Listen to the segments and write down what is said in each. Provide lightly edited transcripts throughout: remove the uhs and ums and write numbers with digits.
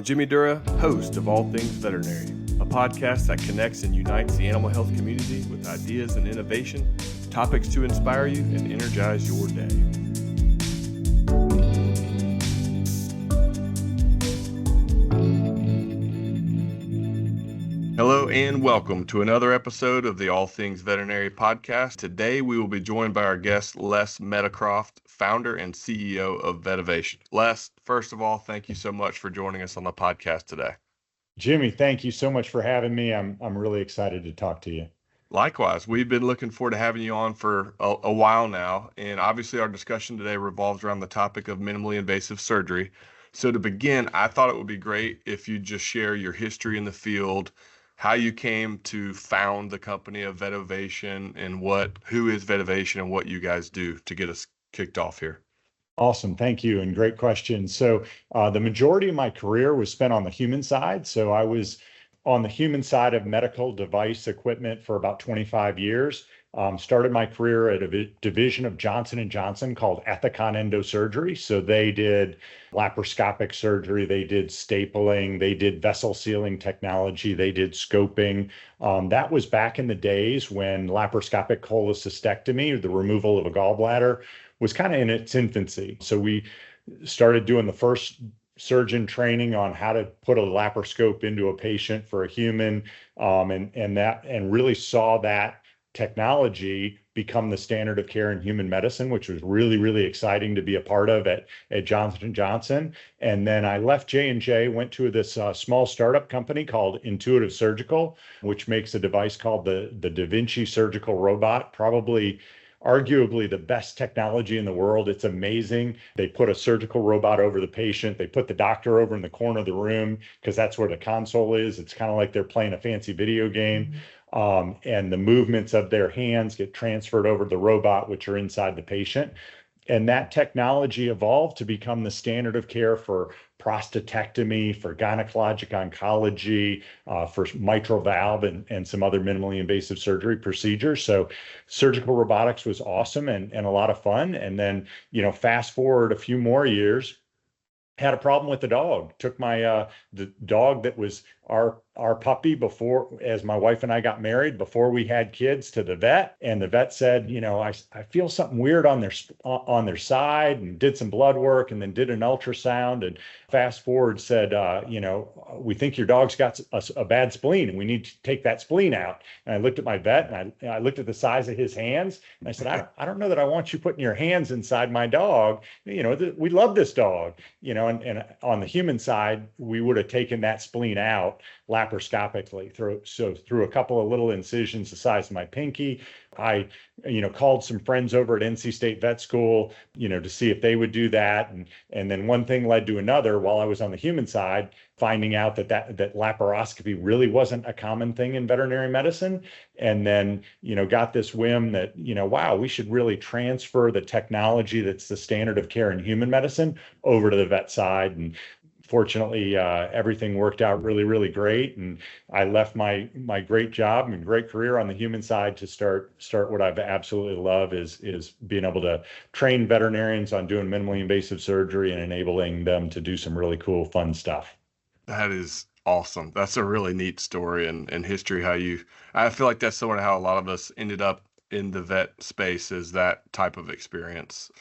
Jimmy Dura, host of All Things Veterinary, a podcast that connects and unites the animal health community with ideas and innovation, topics to inspire you and energize your day. Hello and welcome to another episode of the All Things Veterinary podcast. Today we will be joined by our guest, Les Meadowcroft, founder and CEO of VetOvation. Les, first of all, thank you so much for joining us on the podcast today. Jimmy, thank you so much for having me. I'm really excited to talk to you. Likewise, we've been looking forward to having you on for a while now, and obviously our discussion today revolves around the topic of minimally invasive surgery. So to begin, I thought it would be great if you just share your history in the field, how you came to found the company of VetOvation, and who is VetOvation and what you guys do to get us kicked off here. Awesome. Thank you. And great question. So the majority of my career was spent on the human side. So I was on the human side of medical device equipment for about 25 years. Started my career at a division of Johnson & Johnson called Ethicon Endosurgery. So they did laparoscopic surgery, they did stapling, they did vessel sealing technology, they did scoping. That was back in the days when laparoscopic cholecystectomy, the removal of a gallbladder, was kind of in its infancy. So we started doing the first surgeon training on how to put a laparoscope into a patient for a human, and really saw that technology become the standard of care in human medicine, which was really, really exciting to be a part of at Johnson & Johnson. And then I left J&J, went to this small startup company called Intuitive Surgical, which makes a device called the Da Vinci surgical robot, arguably the best technology in the world. It's amazing. They put a surgical robot over the patient. They put the doctor over in the corner of the room because that's where the console is. It's kind of like they're playing a fancy video game. And the movements of their hands get transferred over the robot, which are inside the patient. And that technology evolved to become the standard of care for prostatectomy, for gynecologic oncology, for mitral valve, and some other minimally invasive surgery procedures. So surgical robotics was awesome and a lot of fun. And then, fast forward a few more years, had a problem with the dog. Took my the dog that was our puppy before, as my wife and I got married, before we had kids, to the vet, and the vet said, I feel something weird on their side, and did some blood work, and then did an ultrasound, and fast forward said, we think your dog's got a bad spleen, and we need to take that spleen out. And I looked at my vet, and I looked at the size of his hands, and I said, I don't know that I want you putting your hands inside my dog. We love this dog, and on the human side, we would have taken that spleen out laparoscopically through a couple of little incisions the size of my pinky. I, called some friends over at NC State Vet School, to see if they would do that. And then one thing led to another while I was on the human side, finding out that laparoscopy really wasn't a common thing in veterinary medicine. And then, got this whim that, wow, we should really transfer the technology that's the standard of care in human medicine over to the vet side. And fortunately, everything worked out really, really great. And I left my great job and great career on the human side to start what I've absolutely love is being able to train veterinarians on doing minimally invasive surgery and enabling them to do some really cool, fun stuff. That is awesome. That's a really neat story and history. I feel like that's sort of how a lot of us ended up in the vet space, is that type of experience.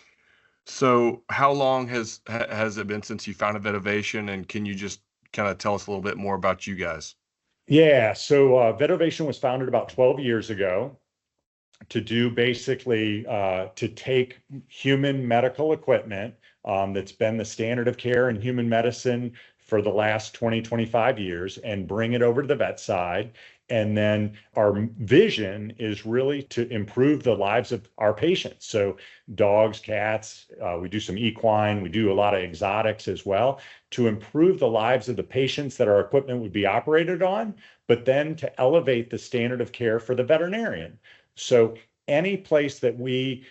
So how long has it been since you founded VetOvation, and can you just kind of tell us a little bit more about you guys? Yeah, so VetOvation was founded about 12 years ago to do basically to take human medical equipment that's been the standard of care in human medicine for the last 25 years and bring it over to the vet side. And then our vision is really to improve the lives of our patients. So dogs, cats, we do some equine, we do a lot of exotics as well, to improve the lives of the patients that our equipment would be operated on, but then to elevate the standard of care for the veterinarian. So any place that we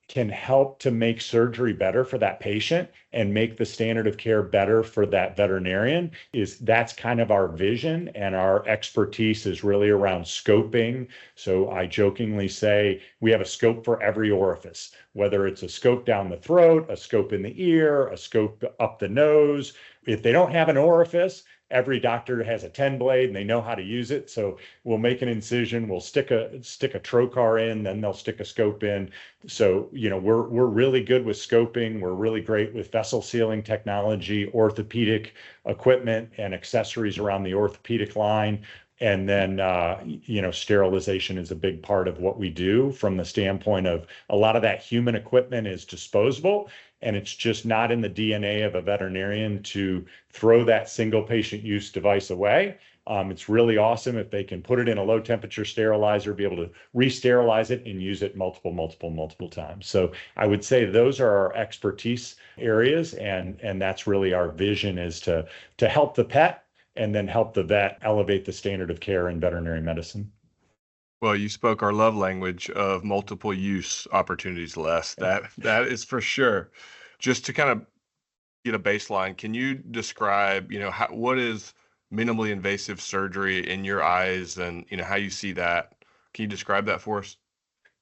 can help to make surgery better for that patient and make the standard of care better for that veterinarian, that's kind of our vision. And our expertise is really around scoping. So I jokingly say we have a scope for every orifice, whether it's a scope down the throat, a scope in the ear, a scope up the nose, If they don't have an orifice, every doctor has a 10 blade and they know how to use it. So we'll make an incision, we'll stick a trocar in, then they'll stick a scope in. So, we're really good with scoping. We're really great with vessel sealing technology, orthopedic equipment and accessories around the orthopedic line. And then, sterilization is a big part of what we do from the standpoint of a lot of that human equipment is disposable, and it's just not in the DNA of a veterinarian to throw that single patient use device away. It's really awesome if they can put it in a low temperature sterilizer, be able to re-sterilize it and use it multiple times. So I would say those are our expertise areas, and that's really our vision, is to help the pet and then help the vet elevate the standard of care in veterinary medicine. Well, you spoke our love language of multiple use opportunities, Les. That is for sure. Just to kind of get a baseline, can you describe, what is minimally invasive surgery in your eyes, and how you see that? Can you describe that for us?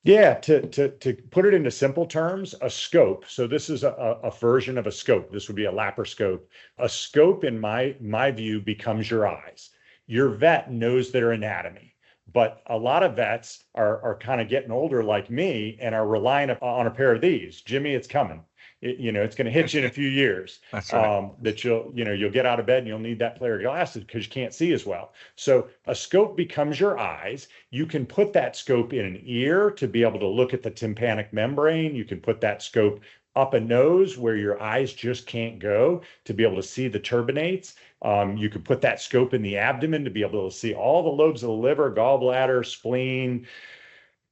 Yeah, to put it into simple terms, a scope. So this is a version of a scope. This would be a laparoscope. A scope, in my view, becomes your eyes. Your vet knows their anatomy, but a lot of vets are kind of getting older like me and are relying on a pair of these. Jimmy, it's coming. It's going to hit you in a few years. That's right. That you'll get out of bed and you'll need that pair of glasses because you can't see as well. So a scope becomes your eyes. You can put that scope in an ear to be able to look at the tympanic membrane. You can put that scope up a nose where your eyes just can't go to be able to see the turbinates. You could put that scope in the abdomen to be able to see all the lobes of the liver, gallbladder, spleen,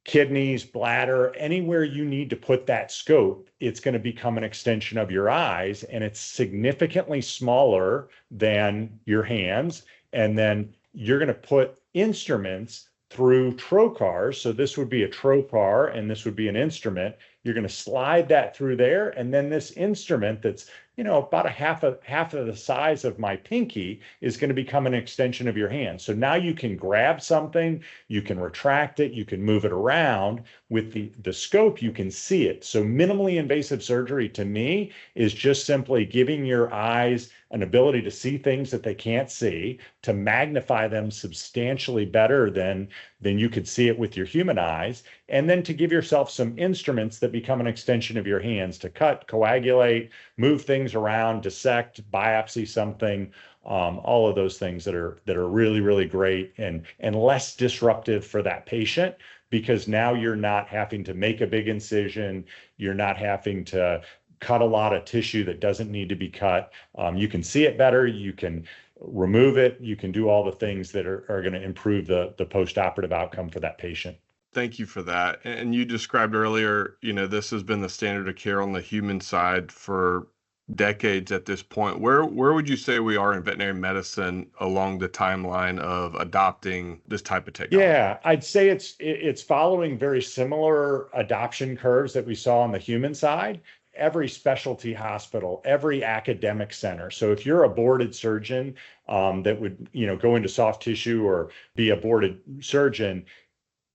kidneys, bladder, anywhere you need to put that scope, it's going to become an extension of your eyes, and it's significantly smaller than your hands. And then you're going to put instruments through trocars. So this would be a trocar and this would be an instrument. You're going to slide that through there. And then this instrument that's, about a half of the size of my pinky is going to become an extension of your hand. So now you can grab something, you can retract it, you can move it around. With the scope, you can see it. So minimally invasive surgery to me is just simply giving your eyes an ability to see things that they can't see, to magnify them substantially better than you could see it with your human eyes, and then to give yourself some instruments that become an extension of your hands to cut, coagulate, move things around, dissect, biopsy something, all of those things that are really, really great and less disruptive for that patient, because now you're not having to make a big incision, you're not having to cut a lot of tissue that doesn't need to be cut. You can see it better, you can remove it, you can do all the things that are going to improve the post-operative outcome for that patient. Thank you for that. And you described earlier, this has been the standard of care on the human side for decades at this point. Where would you say we are in veterinary medicine along the timeline of adopting this type of technology? Yeah, I'd say it's following very similar adoption curves that we saw on the human side. Every specialty hospital, every academic center. So if you're a boarded surgeon that would, go into soft tissue or be a boarded surgeon,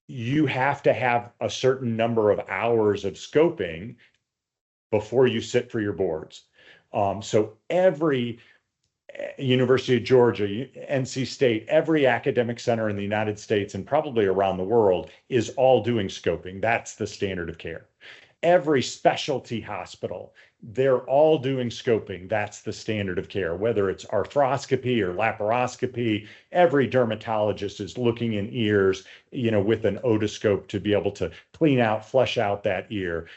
you have to have a certain number of hours of scoping before you sit for your boards. So every University of Georgia, NC State, every academic center in the United States and probably around the world is all doing scoping. That's the standard of care. Every specialty hospital, they're all doing scoping. That's the standard of care, whether it's arthroscopy or laparoscopy. Every dermatologist is looking in ears, with an otoscope to be able to clean out, flesh out that ear.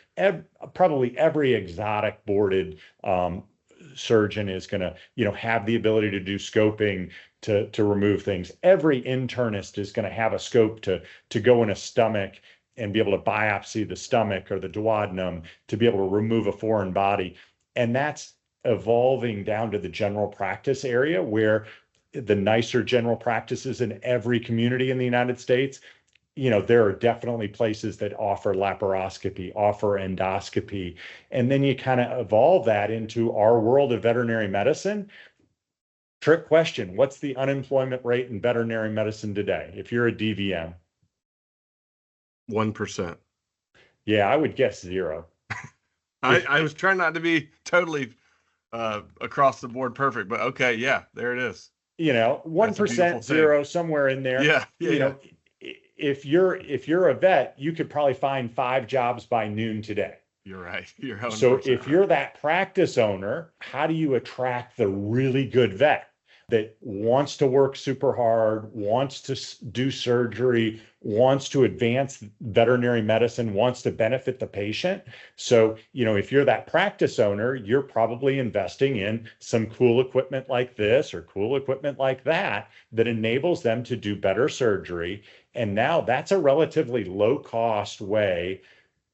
Probably every exotic boarded surgeon is going to, have the ability to do scoping to remove things. Every internist is going to have a scope to go in a stomach and be able to biopsy the stomach or the duodenum to be able to remove a foreign body. And that's evolving down to the general practice area, where the nicer general practices in every community in the United States, there are definitely places that offer laparoscopy, offer endoscopy. And then you kind of evolve that into our world of veterinary medicine. Trick question: what's the unemployment rate in veterinary medicine today if you're a DVM? 1%. Yeah, I would guess 0. I was trying not to be totally across the board perfect. But okay, yeah, there it is. That's a beautiful 1%, thing. zero, somewhere in there. Yeah, yeah, You yeah. know, if you're a vet, you could probably find 5 jobs by noon today. You're right. You're So 100% if right. you're that practice owner, how do you attract the really good vet that wants to work super hard, wants to do surgery, wants to advance veterinary medicine, wants to benefit the patient? So, if you're that practice owner, you're probably investing in some cool equipment like this or cool equipment like that that enables them to do better surgery. And now that's a relatively low cost way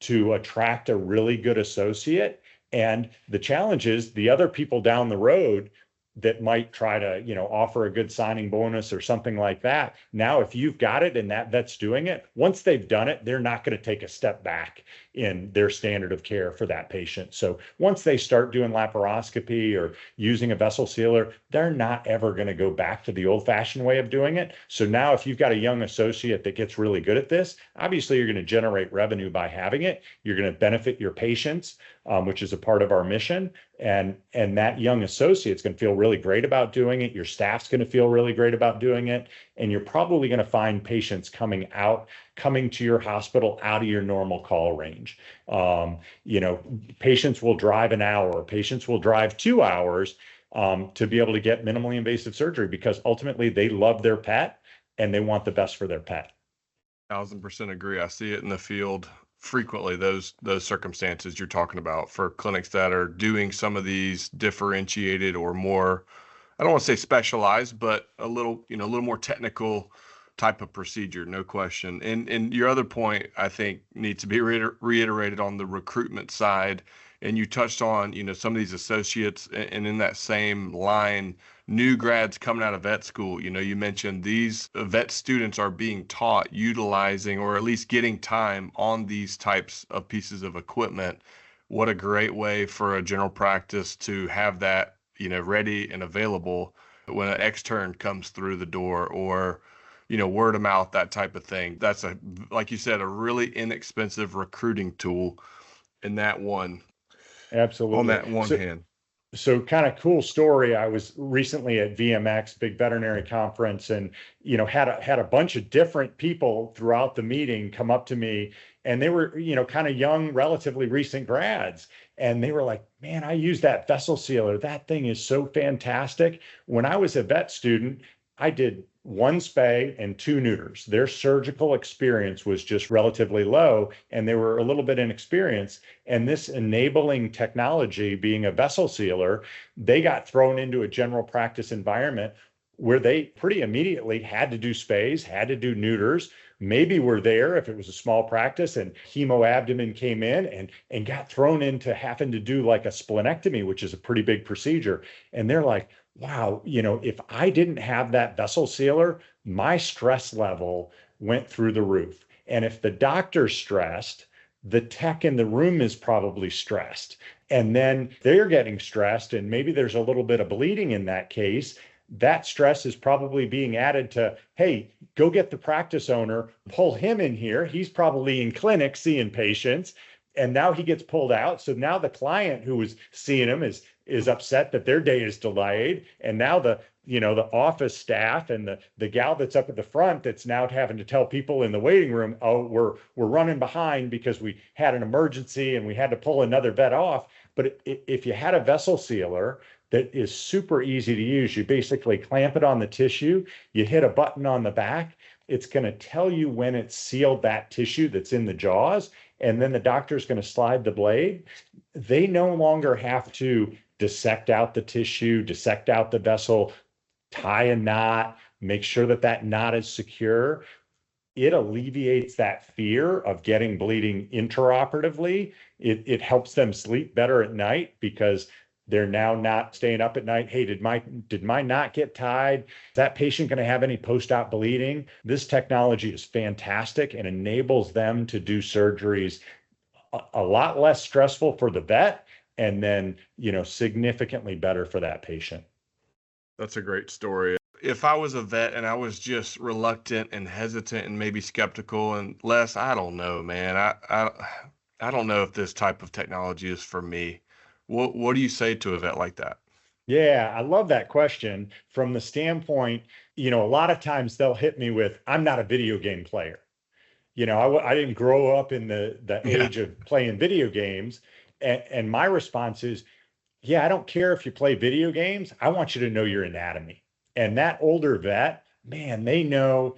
to attract a really good associate. And the challenge is the other people down the road that might try to, offer a good signing bonus or something like that. Now, if you've got it and that vet's doing it, once they've done it, they're not going to take a step back in their standard of care for that patient. So once they start doing laparoscopy or using a vessel sealer, they're not ever going to go back to the old fashioned way of doing it. So now if you've got a young associate that gets really good at this, obviously you're going to generate revenue by having it. You're going to benefit your patients, which is a part of our mission. And that young associate's going to feel really great about doing it. Your staff's going to feel really great about doing it. And you're probably going to find patients coming to your hospital out of your normal call range. Patients will drive an hour, patients will drive 2 hours to be able to get minimally invasive surgery because ultimately they love their pet and they want the best for their pet. 1,000% agree. I see it in the field frequently, those circumstances you're talking about for clinics that are doing some of these differentiated or more, I don't want to say specialized, but a little more technical type of procedure, no question. And your other point, I think, needs to be reiterated on the recruitment side. And you touched on, some of these associates, and in that same line, new grads coming out of vet school. You mentioned these vet students are being taught utilizing or at least getting time on these types of pieces of equipment. What a great way for a general practice to have that, ready and available when an extern comes through the door, or word of mouth, that type of thing. That's like you said, a really inexpensive recruiting tool in that one, on Absolutely. that one So, hand. so kind of cool story. I was recently at VMX, big veterinary conference, and had a bunch of different people throughout the meeting come up to me, and they were kind of young, relatively recent grads, and they were like, "Man, I use that vessel sealer. That thing is so fantastic." When I was a vet student, I did one spay and 2 neuters. Their surgical experience was just relatively low, and they were a little bit inexperienced. And this enabling technology, being a vessel sealer, they got thrown into a general practice environment where they pretty immediately had to do spays, had to do neuters, maybe were there if it was a small practice and hemoabdomen came in and got thrown into having to do like a splenectomy, which is a pretty big procedure. And they're like, wow, if I didn't have that vessel sealer, my stress level went through the roof. And if the doctor's stressed, the tech in the room is probably stressed. And then they're getting stressed, and maybe there's a little bit of bleeding in that case. That stress is probably being added to, hey, go get the practice owner, pull him in here. He's probably in clinic seeing patients. And now he gets pulled out. So now the client who was seeing him is upset that their day is delayed. And now the office staff and the gal that's up at the front that's now having to tell people in the waiting room, oh, we're running behind because we had an emergency and we had to pull another vet off. But if you had a vessel sealer that is super easy to use, you basically clamp it on the tissue, you hit a button on the back, it's going to tell you when it's sealed that tissue that's in the jaws, and then the doctor's going to slide the blade. They no longer have to dissect out the tissue, dissect out the vessel, tie a knot, make sure that that knot is secure. It alleviates that fear of getting bleeding intraoperatively. It helps them sleep better at night because they're now not staying up at night. Hey, did my knot get tied? Is that patient going to have any post-op bleeding? This technology is fantastic and enables them to do surgeries a lot less stressful for the vet, and then significantly better for that patient. That's a great story. If I was a vet and I was just reluctant and hesitant and maybe skeptical, and Les, I don't know, man. I don't know if this type of technology is for me. What do you say to a vet like that? Yeah, I love that question from the standpoint, a lot of times they'll hit me with, I'm not a video game player. I didn't grow up in the Yeah. age of playing video games. And my response is, yeah, I don't care if you play video games. I want you to know your anatomy. And that older vet, man, they know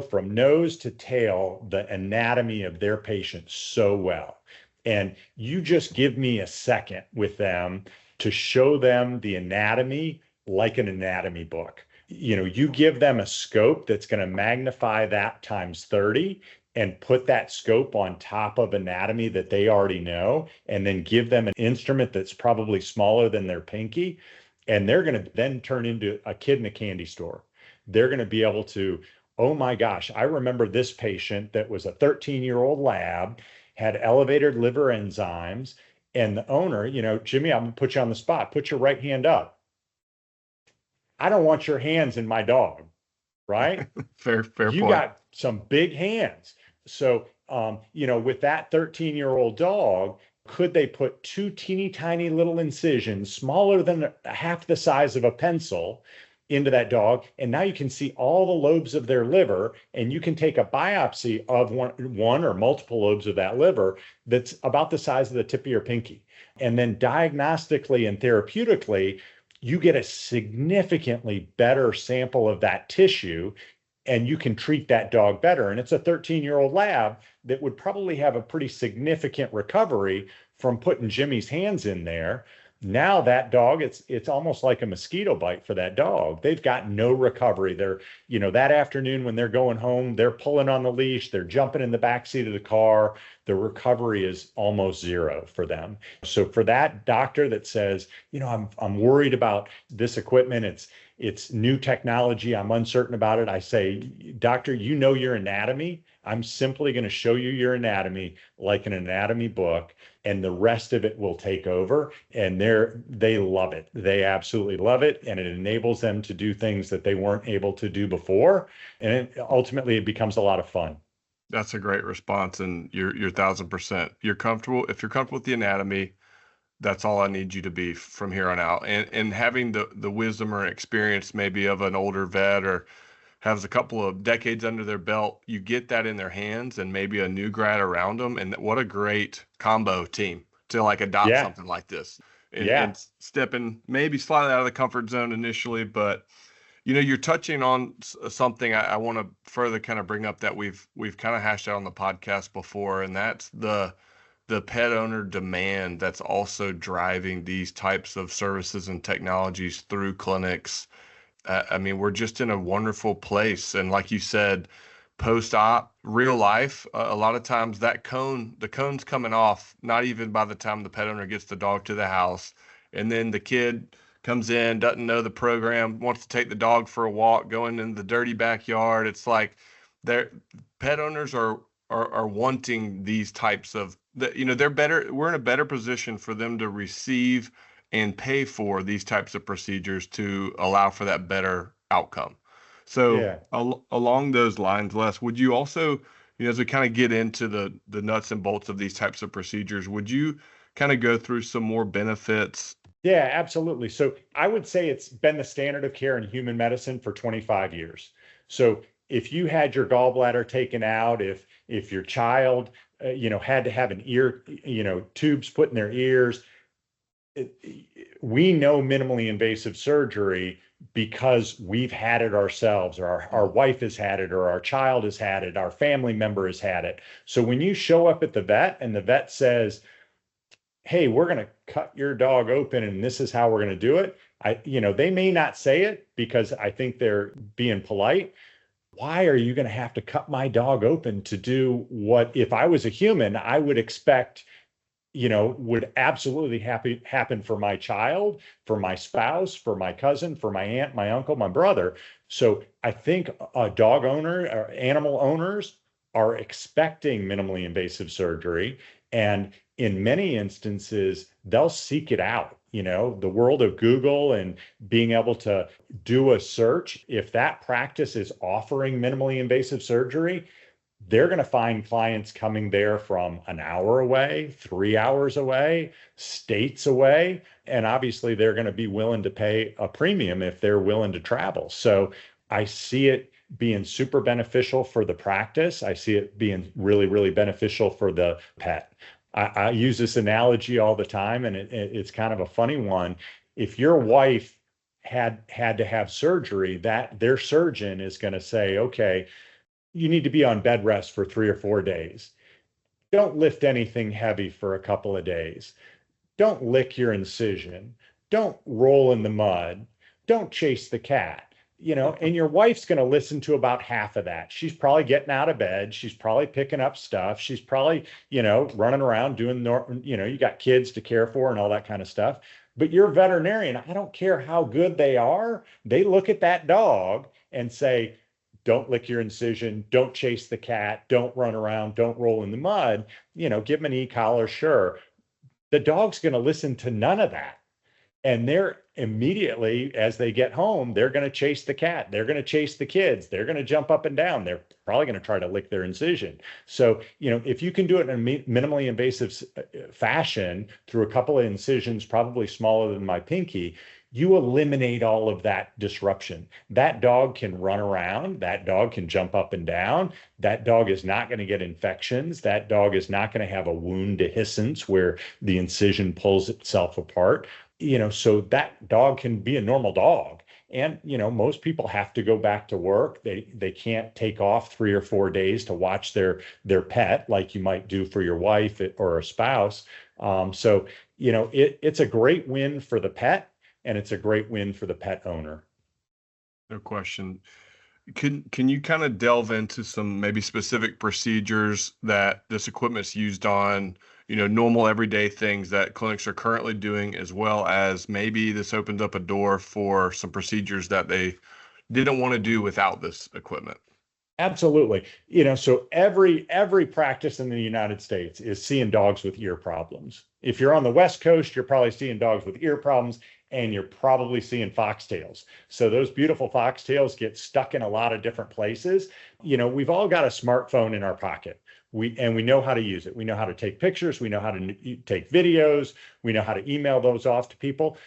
from nose to tail the anatomy of their patient so well. And you just give me a second with them to show them the anatomy like an anatomy book. You give them a scope that's going to magnify that times 30 and put that scope on top of anatomy that they already know, and then give them an instrument that's probably smaller than their pinky. And they're going to then turn into a kid in a candy store. They're going to be able to, oh my gosh, I remember this patient that was a 13-year-old lab, had elevated liver enzymes. And the owner, Jimmy, I'm going to put you on the spot. Put your right hand up. I don't want your hands in my dog, right? Fair You point. got some big hands. So, with that 13-year-old dog, could they put two teeny tiny little incisions, smaller than half the size of a pencil, into that dog? And now you can see all the lobes of their liver, and you can take a biopsy of one or multiple lobes of that liver that's about the size of the tip of your pinky. And then diagnostically and therapeutically, you get a significantly better sample of that tissue, and you can treat that dog better. And it's a 13-year-old lab that would probably have a pretty significant recovery from putting Jimmy's hands in there. Now that dog, it's almost like a mosquito bite for that dog. They've got no recovery. That afternoon when they're going home, they're pulling on the leash, they're jumping in the back seat of the car. The recovery is almost zero for them. So for that doctor that says, I'm worried about this equipment, it's new technology, I'm uncertain about it, I say, doctor, you know your anatomy. I'm simply going to show you your anatomy like an anatomy book, and the rest of it will take over. And they love it. They absolutely love it. And it enables them to do things that they weren't able to do before. And ultimately, it becomes a lot of fun. That's a great response, and you're 1,000%. You're comfortable. If you're comfortable with the anatomy, that's all I need you to be from here on out. And having the wisdom or experience maybe of an older vet or has a couple of decades under their belt, you get that in their hands and maybe a new grad around them. And what a great combo team to like adopt Yeah. something like this Yeah. and stepping maybe slightly out of the comfort zone initially, but you're touching on something I want to further kind of bring up that we've kind of hashed out on the podcast before, and that's the pet owner demand that's also driving these types of services and technologies through clinics. I mean, we're just in a wonderful place. And like you said, post-op, real life, a lot of times the cone's coming off, not even by the time the pet owner gets the dog to the house. And then the kid comes in, doesn't know the program, wants to take the dog for a walk, going in the dirty backyard. It's like they're pet owners are wanting these types of they're better. We're in a better position for them to receive and pay for these types of procedures to allow for that better outcome. So Yeah. along those lines, Les, would you also, as we kind of get into the nuts and bolts of these types of procedures, would you kind of go through some more benefits? Yeah, absolutely. So I would say it's been the standard of care in human medicine for 25 years. So if you had your gallbladder taken out, if your child, had to have an ear, tubes put in their ears, we know minimally invasive surgery because we've had it ourselves, or our wife has had it, or our child has had it, our family member has had it. So when you show up at the vet and the vet says, hey, we're going to cut your dog open and this is how we're going to do it. They may not say it because I think they're being polite. Why are you going to have to cut my dog open to do what, if I was a human, I would expect, would absolutely happen for my child, for my spouse, for my cousin, for my aunt, my uncle, my brother. So I think a dog owner or animal owners are expecting minimally invasive surgery. And in many instances, they'll seek it out. The world of Google and being able to do a search, if that practice is offering minimally invasive surgery, they're going to find clients coming there from an hour away, 3 hours away, states away. And obviously, they're going to be willing to pay a premium if they're willing to travel. So I see it being super beneficial for the practice. I see it being really, really beneficial for the pet. I use this analogy all the time, and it's kind of a funny one. If your wife had to have surgery, that their surgeon is going to say, okay, you need to be on bed rest for 3 or 4 days. Don't lift anything heavy for a couple of days. Don't lick your incision. Don't roll in the mud. Don't chase the cat. And your wife's going to listen to about half of that. She's probably getting out of bed. She's probably picking up stuff. She's probably, running around doing, you got kids to care for and all that kind of stuff. But your veterinarian, I don't care how good they are, they look at that dog and say, don't lick your incision, don't chase the cat, don't run around, don't roll in the mud, give them an e-collar, sure. The dog's going to listen to none of that. And they're immediately, as they get home, they're going to chase the cat. They're going to chase the kids. They're going to jump up and down. They're probably going to try to lick their incision. So, if you can do it in a minimally invasive fashion through a couple of incisions, probably smaller than my pinky, you eliminate all of that disruption. That dog can run around. That dog can jump up and down. That dog is not going to get infections. That dog is not going to have a wound dehiscence where the incision pulls itself apart. So that dog can be a normal dog. And, most people have to go back to work. They can't take off 3 or 4 days to watch their pet like you might do for your wife or a spouse. So, it's a great win for the pet, and it's a great win for the pet owner. No question. Can you kind of delve into some maybe specific procedures that this equipment's used on, normal everyday things that clinics are currently doing, as well as maybe this opens up a door for some procedures that they didn't want to do without this equipment? Absolutely. So every practice in the United States is seeing dogs with ear problems. If you're on the West Coast, you're probably seeing dogs with ear problems, and you're probably seeing foxtails. So those beautiful foxtails get stuck in a lot of different places. We've all got a smartphone in our pocket. We know how to use it. We know how to take pictures. We know how to take videos. We know how to email those off to people.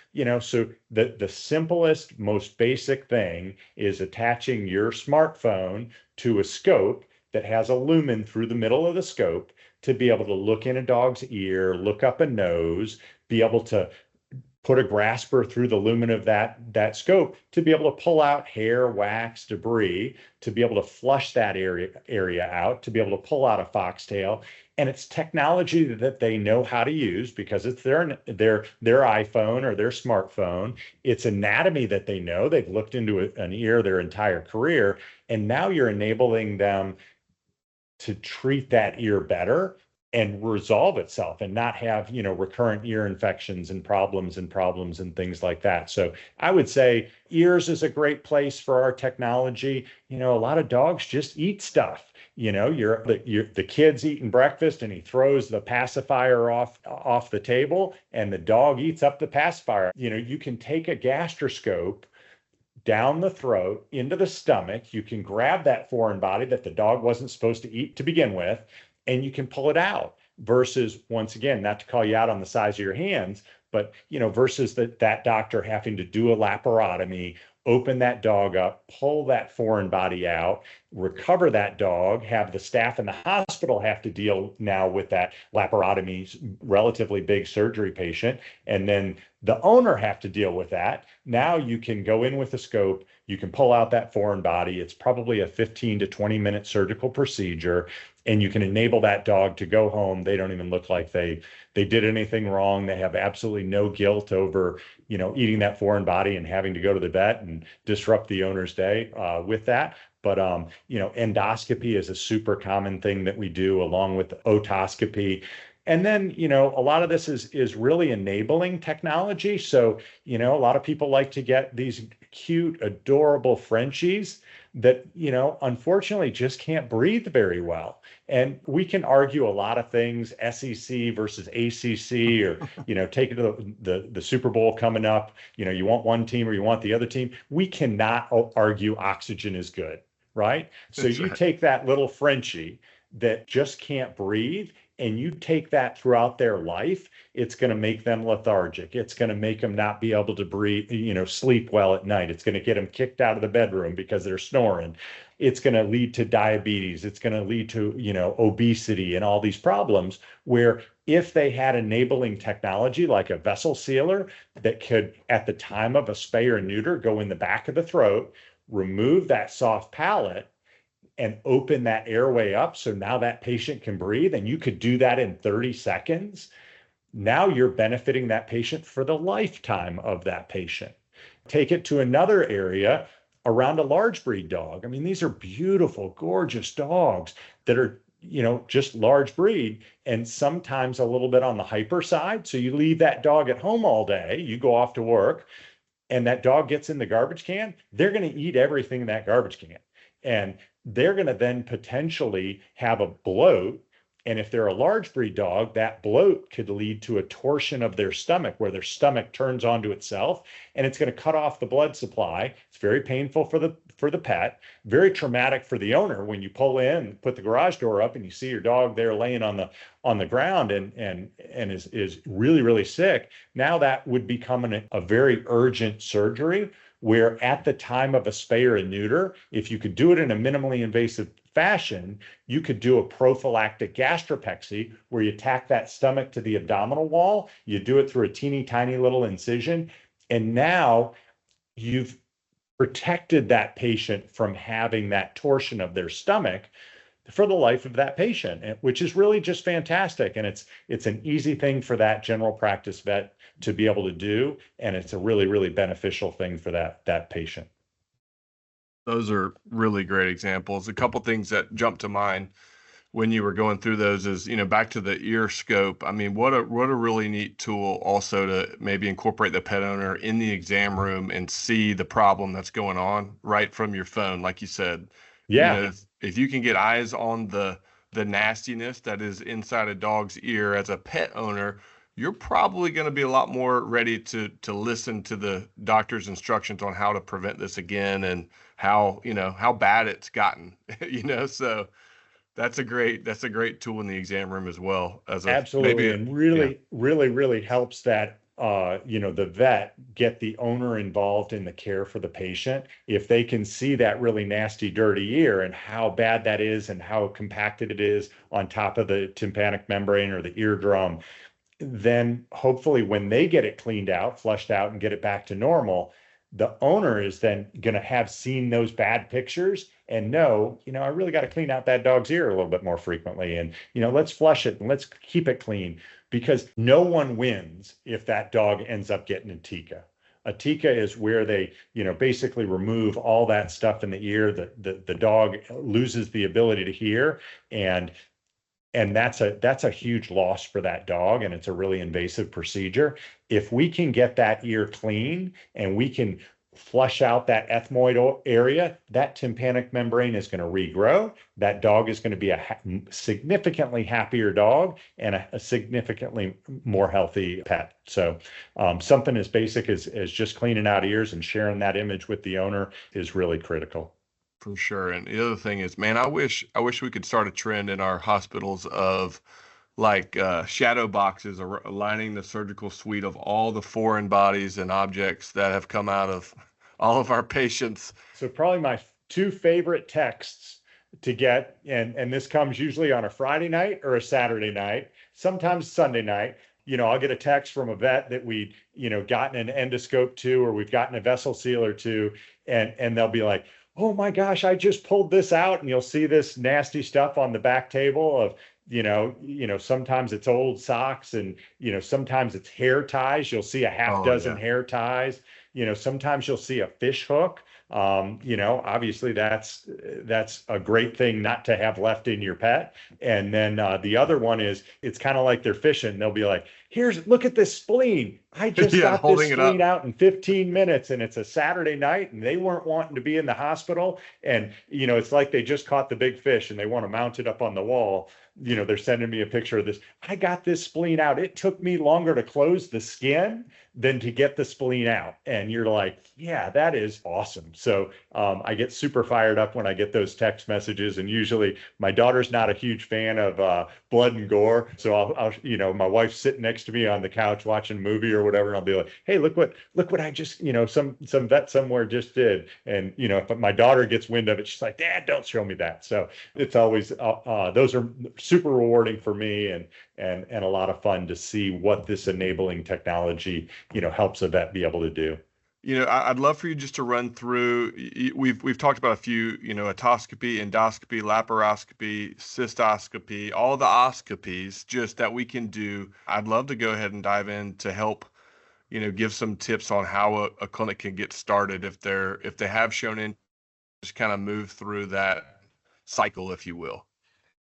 So the simplest, most basic thing is attaching your smartphone to a scope that has a lumen through the middle of the scope to be able to look in a dog's ear, look up a nose, be able to put a grasper through the lumen of that scope to be able to pull out hair, wax, debris, to be able to flush that area out, to be able to pull out a foxtail. And it's technology that they know how to use because it's their iPhone or their smartphone. It's anatomy that they know. They've looked into an ear their entire career, and now you're enabling them to treat that ear better and resolve itself and not have, recurrent ear infections and problems and things like that. So I would say ears is a great place for our technology. A lot of dogs just eat stuff. The kid's eating breakfast and he throws the pacifier off the table and the dog eats up the pacifier. You can take a gastroscope down the throat into the stomach. You can grab that foreign body that the dog wasn't supposed to eat to begin with, and you can pull it out versus, once again, not to call you out on the size of your hands, but, versus that doctor having to do a laparotomy, open that dog up, pull that foreign body out, recover that dog, have the staff in the hospital have to deal now with that laparotomy, relatively big surgery patient, and then the owner have to deal with that. Now you can go in with a scope, you can pull out that foreign body. It's probably a 15 to 20 minute surgical procedure, and you can enable that dog to go home. They don't even look like they did anything wrong. They have absolutely no guilt over, eating that foreign body and having to go to the vet and disrupt the owner's day with that. But, endoscopy is a super common thing that we do along with otoscopy. And then, a lot of this is really enabling technology. So, a lot of people like to get these cute, adorable Frenchies that, unfortunately just can't breathe very well. And we can argue a lot of things, SEC versus ACC, or, take it to the Super Bowl coming up, you want one team or you want the other team. We cannot argue oxygen is good. right? So That's you right. take that little Frenchie that just can't breathe and you take that throughout their life, it's going to make them lethargic. It's going to make them not be able to breathe, sleep well at night. It's going to get them kicked out of the bedroom because they're snoring. It's going to lead to diabetes. It's going to lead to, obesity and all these problems where if they had enabling technology like a vessel sealer that could, at the time of a spay or neuter, go in the back of the throat, remove that soft palate, and open that airway up so now that patient can breathe, and you could do that in 30 seconds, now you're benefiting that patient for the lifetime of that patient. Take it to another area around a large breed dog. I mean, these are beautiful, gorgeous dogs that are, just large breed and sometimes a little bit on the hyper side. So you leave that dog at home all day, you go off to work, and that dog gets in the garbage can, they're going to eat everything in that garbage can. And they're going to then potentially have a bloat. And if they're a large breed dog, that bloat could lead to a torsion of their stomach where their stomach turns onto itself and it's going to cut off the blood supply. It's very painful for the pet, very traumatic for the owner when you pull in, put the garage door up and you see your dog there laying on the ground and is really, really sick. Now that would become a very urgent surgery where at the time of a spay or a neuter, if you could do it in a minimally invasive fashion, you could do a prophylactic gastropexy where you tack that stomach to the abdominal wall, you do it through a teeny tiny little incision, and now you've protected that patient from having that torsion of their stomach for the life of that patient, which is really just fantastic. And it's an easy thing for that general practice vet to be able to do, and it's a really, really beneficial thing for that patient. Those are really great examples. A couple things that jumped to mind when you were going through those is, back to the ear scope. I mean, what a really neat tool also to maybe incorporate the pet owner in the exam room and see the problem that's going on right from your phone. Like you said, Yeah, if you can get eyes on the nastiness that is inside a dog's ear as a pet owner, you're probably going to be a lot more ready to listen to the doctor's instructions on how to prevent this again and how bad it's gotten. So that's a great tool in the exam room as well as a absolutely. maybe. And Yeah. really, really, really helps that the vet get the owner involved in the care for the patient. If they can see that really nasty, dirty ear and how bad that is and how compacted it is on top of the tympanic membrane or the eardrum, then hopefully when they get it cleaned out, flushed out, and get it back to normal, the owner is then going to have seen those bad pictures and know, I really got to clean out that dog's ear a little bit more frequently. And, let's flush it and let's keep it clean because no one wins if that dog ends up getting a TICA. A TICA is where they, basically remove all that stuff in the ear. The dog loses the ability to hear, and that's a huge loss for that dog, and it's a really invasive procedure. If we can get that ear clean and we can flush out that ethmoid area, that tympanic membrane is going to regrow. That dog is going to be a significantly happier dog and a significantly more healthy pet. So something as basic as just cleaning out ears and sharing that image with the owner is really critical. For sure. And the other thing is, man, I wish we could start a trend in our hospitals of like shadow boxes aligning the surgical suite of all the foreign bodies and objects that have come out of all of our patients. So probably my two favorite texts to get, and this comes usually on a Friday night or a Saturday night, sometimes Sunday night. I'll get a text from a vet that we, gotten an endoscope to, or we've gotten a vessel sealer to, and they'll be like, "Oh my gosh, I just pulled this out," and you'll see this nasty stuff on the back table of, sometimes it's old socks and, sometimes it's hair ties. You'll see a half Oh dozen yeah. hair ties. Sometimes you'll see a fish hook. Obviously that's a great thing not to have left in your pet. And then the other one is it's kind of like they're fishing. They'll be like, look at this spleen. I just Yeah, got this holding it spleen up. out in 15 minutes and it's a Saturday night and they weren't wanting to be in the hospital. And, it's like they just caught the big fish and they want to mount it up on the wall. They're sending me a picture of this. I got this spleen out. It took me longer to close the skin than to get the spleen out. And you're like, yeah, that is awesome. So I get super fired up when I get those text messages. And usually my daughter's not a huge fan of blood and gore. So my wife's sitting next to me on the couch watching a movie or whatever. And I'll be like, hey, look what I just, some vet somewhere just did. And, if my daughter gets wind of it, she's like, Dad, don't show me that. So it's always, those are super rewarding for me and a lot of fun to see what this enabling technology, helps a vet be able to do. I'd love for you just to run through. We've talked about a few, otoscopy, endoscopy, laparoscopy, cystoscopy, all the oscopies just that we can do. I'd love to go ahead and dive in to help, give some tips on how a clinic can get started if they have shown in, just kind of move through that cycle, if you will.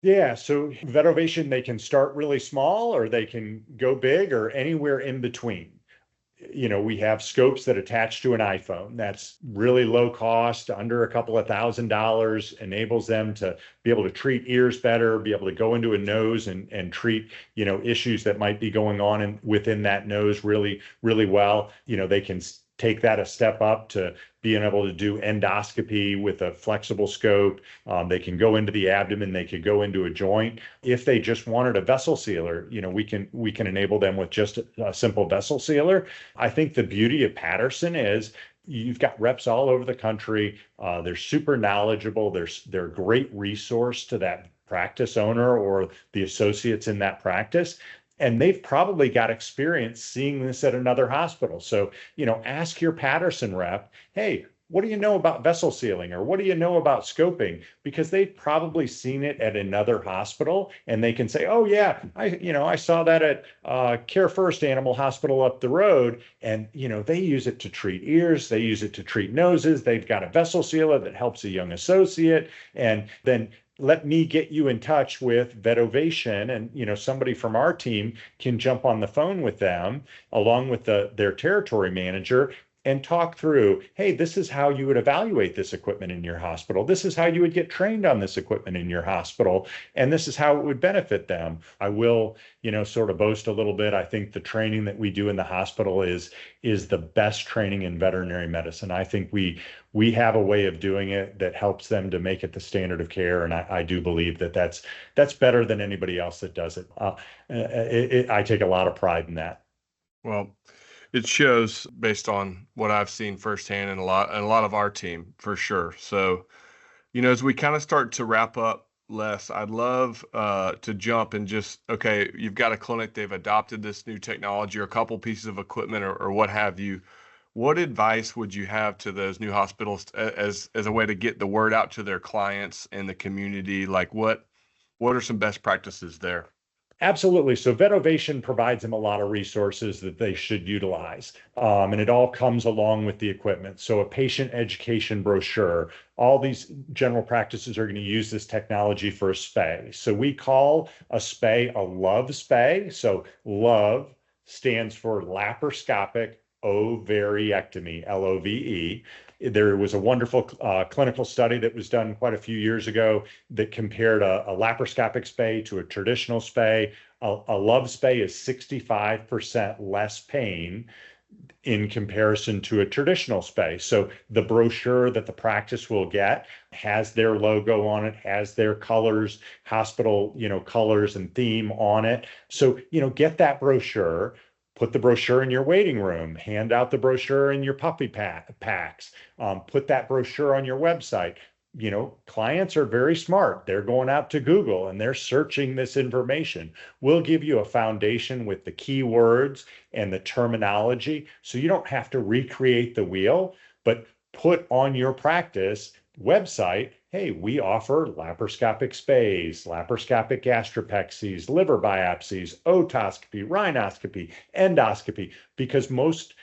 Yeah, so VetOvation, they can start really small or they can go big or anywhere in between. We have scopes that attach to an iPhone. That's really low cost, under a couple of $1,000, enables them to be able to treat ears better, be able to go into a nose and treat, issues that might be going on within that nose really, really well. They can take that a step up to being able to do endoscopy with a flexible scope. They can go into the abdomen. They could go into a joint. If they just wanted a vessel sealer, we can enable them with just a simple vessel sealer. I think the beauty of Patterson is you've got reps all over the country. They're super knowledgeable. They're a great resource to that practice owner or the associates in that practice. And they've probably got experience seeing this at another hospital. So, ask your Patterson rep, hey, what do you know about vessel sealing or what do you know about scoping? Because they've probably seen it at another hospital and they can say, oh yeah, I saw that at Care First Animal Hospital up the road. And, they use it to treat ears. They use it to treat noses. They've got a vessel sealer that helps a young associate. And then let me get you in touch with VetOvation, and somebody from our team can jump on the phone with them along with their territory manager and talk through, hey, this is how you would evaluate this equipment in your hospital. This is how you would get trained on this equipment in your hospital. And this is how it would benefit them. I will, sort of boast a little bit. I think the training that we do in the hospital is the best training in veterinary medicine. I think we have a way of doing it that helps them to make it the standard of care. And I do believe that's better than anybody else that does it. I take a lot of pride in that. Well, it shows based on what I've seen firsthand and a lot of our team for sure. So, as we kind of start to wrap up, Les, I'd love to jump and just, okay, you've got a clinic, they've adopted this new technology or a couple pieces of equipment or what have you. What advice would you have to those new hospitals as a way to get the word out to their clients and the community? Like what are some best practices there? Absolutely. So VetOvation provides them a lot of resources that they should utilize. And it all comes along with the equipment. So a patient education brochure, all these general practices are going to use this technology for a spay. So we call a spay a LOVE spay. So LOVE stands for laparoscopic ovariectomy, LOVE. There was a wonderful clinical study that was done quite a few years ago that compared a laparoscopic spay to a traditional spay. A LOVE spay is 65% less pain in comparison to a traditional spay. So the brochure that the practice will get has their logo on it, has their colors, hospital, colors and theme on it. So, get that brochure. Put the brochure in your waiting room, hand out the brochure in your puppy packs, put that brochure on your website. Clients are very smart. They're going out to Google and they're searching this information. We'll give you a foundation with the keywords and the terminology so you don't have to recreate the wheel, but put on your practice website, hey, we offer laparoscopic spays, laparoscopic gastropexies, liver biopsies, otoscopy, rhinoscopy, endoscopy, because most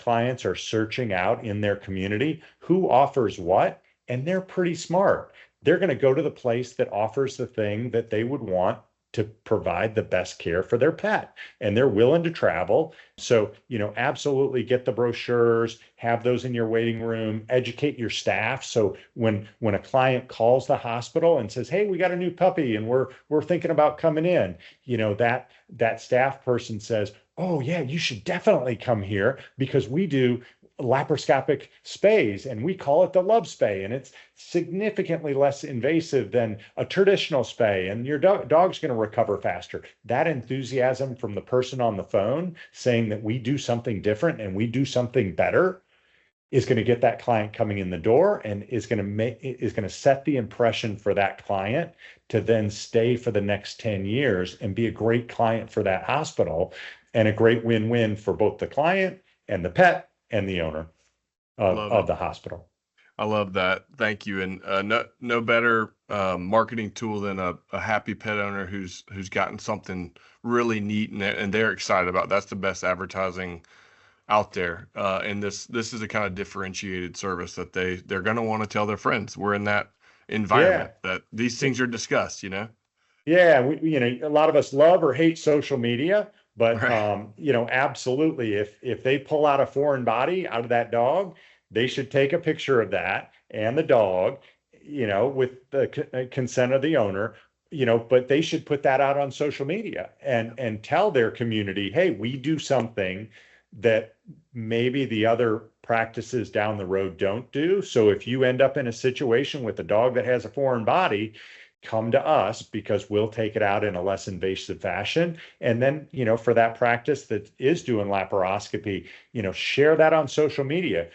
clients are searching out in their community who offers what, and they're pretty smart. They're going to go to the place that offers the thing that they would want to provide the best care for their pet, and they're willing to travel. So, absolutely get the brochures, have those in your waiting room, educate your staff. So when a client calls the hospital and says, "Hey, we got a new puppy and we're thinking about coming in," that staff person says, "Oh yeah, you should definitely come here because we do laparoscopic spays and we call it the love spay, and it's significantly less invasive than a traditional spay, and your dog's going to recover faster." That enthusiasm from the person on the phone saying that we do something different and we do something better is going to get that client coming in the door, and is going to set the impression for that client to then stay for the next 10 years and be a great client for that hospital, and a great win-win for both the client and the pet and the owner Love it. of the hospital. I love that. Thank you. And no better marketing tool than a happy pet owner who's gotten something really neat and they're excited about. That's the best advertising out there. And this is a kind of differentiated service that they're going to want to tell their friends. We're in that environment that these things are discussed, Yeah, a lot of us love or hate social media, but Right. absolutely, if they pull out a foreign body out of that dog, they should take a picture of that and the dog, with the consent of the owner, but they should put that out on social media and tell their community, "Hey, we do something that maybe the other practices down the road don't do. So if you end up in a situation with a dog that has a foreign body, come to us because we'll take it out in a less invasive fashion." And then, for that practice that is doing laparoscopy, share that on social media.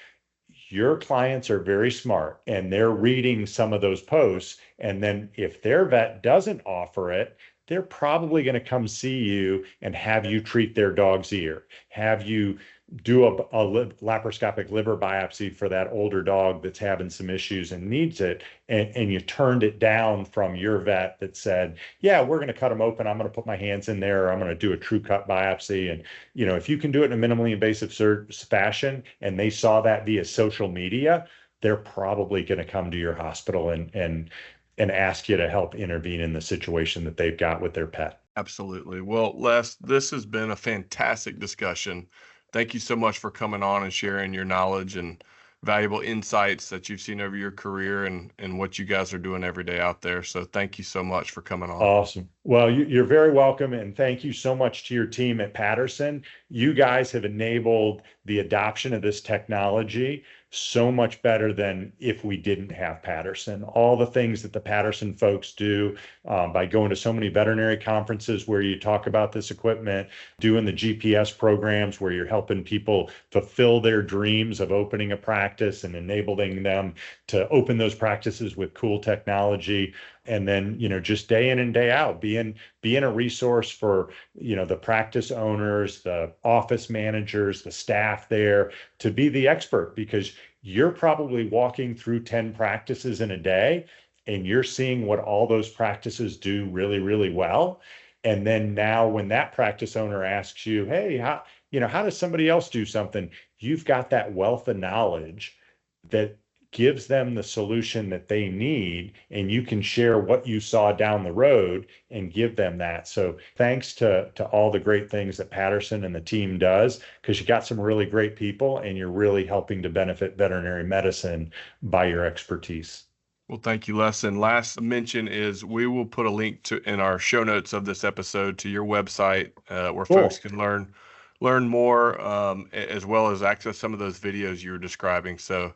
Your clients are very smart and they're reading some of those posts. And then if their vet doesn't offer it, they're probably going to come see you and have you treat their dog's ear, have you do a laparoscopic liver biopsy for that older dog that's having some issues and needs it. And you turned it down from your vet that said, "Yeah, we're going to cut them open. I'm going to put my hands in there. I'm going to do a true cut biopsy." And, if you can do it in a minimally invasive fashion and they saw that via social media, they're probably going to come to your hospital and ask you to help intervene in the situation that they've got with their pet. Absolutely. Well, Les, this has been a fantastic discussion. Thank you so much for coming on and sharing your knowledge and valuable insights that you've seen over your career and what you guys are doing every day out there. So thank you so much for coming on. Awesome. Well, you're very welcome. And thank you so much to your team at Patterson. You guys have enabled the adoption of this technology so much better than if we didn't have Patterson. All the things that the Patterson folks do by going to so many veterinary conferences where you talk about this equipment, doing the GPS programs where you're helping people fulfill their dreams of opening a practice and enabling them to open those practices with cool technology. And then, just day in and day out, being a resource for, the practice owners, the office managers, the staff there, to be the expert, because you're probably walking through 10 practices in a day and you're seeing what all those practices do really, really well. And then now when that practice owner asks you, "Hey, how does somebody else do something?" You've got that wealth of knowledge that gives them the solution that they need, and you can share what you saw down the road and give them that. So thanks to all the great things that Patterson and the team does, because you got some really great people and you're really helping to benefit veterinary medicine by your expertise. Well, thank you, Les. And last mention is we will put a link in our show notes of this episode to your website where folks can learn more as well as access some of those videos you were describing. So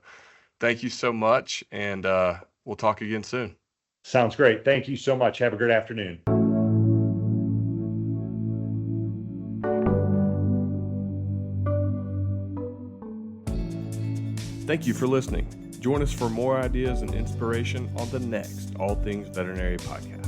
thank you so much, and we'll talk again soon. Sounds great. Thank you so much. Have a great afternoon. Thank you for listening. Join us for more ideas and inspiration on the next All Things Veterinary podcast.